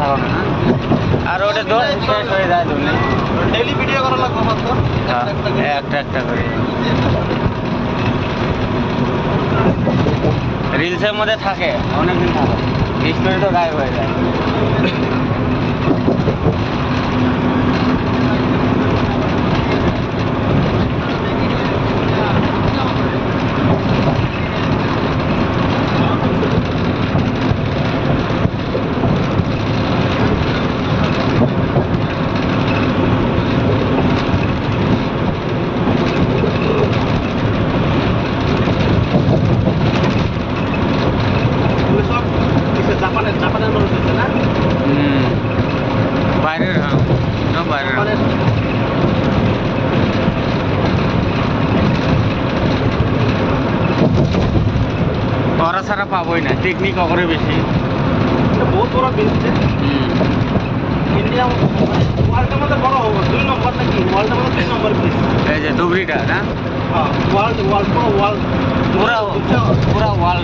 থাকো না আর ওটা তো শেষ হয়ে যায় তুমি ডেইলি ভিডিও করা লাগবে মাত্র একটা একটা করে রিলসের মধ্যে থাকে অনেকদিন থাকে স্টোরি তো গায়েব হয়ে যায় জাপানের মানুষ আছে না বাইরের হ্যাঁ সব বাইরের ওরা ছাড়া পাবোই না টেকনিক করে বেশি বহুত বড় বেঁচেছে ইন্ডিয়া ওয়ার্ল্ডের মধ্যে বড় হবো 2 নম্বর নাকি ওয়ার্ল্ডের মধ্যে 3 নম্বর পিস এই যে ধুবড়িটা না ওয়ার্ল্ড পুরো ওয়ার্ল্ড পুরা ওয়ার্ল্ড